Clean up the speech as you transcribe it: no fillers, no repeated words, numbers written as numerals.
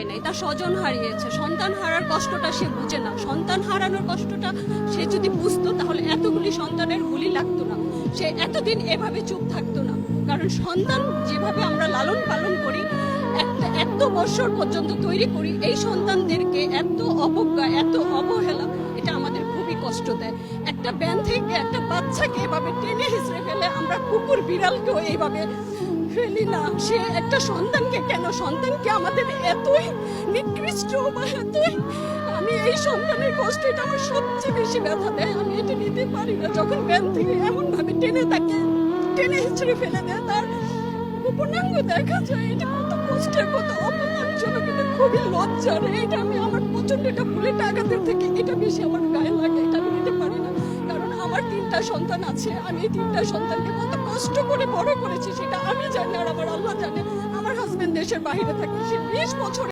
পায় নাই, তার স্বজন হারিয়েছে। সন্তান হারার কষ্টটা সে বুঝে না। সন্তান হারানোর কষ্টটা সে যদি বুঝতো তাহলে এতগুলি সন্তানের গুলি লাগতো না, সে এতদিন এভাবে চুপ থাকতো না। কারণ সন্তান যেভাবে আমরা লালন পালন করি, এত বছর পর্যন্ত তৈরি করি, এই সন্তানদেরকে এত অবজ্ঞা, এত অবহেলা, এটা আমাদের খুবই কষ্ট দেয়। একটা ব্যান থেকে একটা বাচ্চাকে এভাবে টেনে হিসড়ে ফেলে, আমরা কুকুর বিড়ালকেও এইভাবে ফেলি না। সে একটা সন্তানকে কেন, সন্তানকে আমাদের এতই নিকৃষ্ট বা এতই, আমি এই সন্তানের কষ্ট, এটা আমার সবচেয়ে বেশি ব্যথা দেয়। আমি এটা নিতে পারি না যখন ব্যান থেকে এমন ভাবে টেনে হিচড়ে ফেলে দেয়, তার উপনাঙ্গ দেখা যায়। এটা কত কষ্টের, কত অপমানজনক, এটা খুবই লজ্জার। এটা আমি আমার প্রচন্ড, এটা বুলেট আঘাতের থেকে এটা বেশি আমার গায়ে লাগে। এটা আমি নিতে পারি না, কারণ আমার 3টা সন্তান আছে। আমি এই 3টা সন্তানকে কত কষ্ট করে বড় করেছি সেটা আমি জানি, আর আমার আল্লাহ জানে। আমার হাজবেন্ড দেশের বাইরে থাকে, সে 20 বছর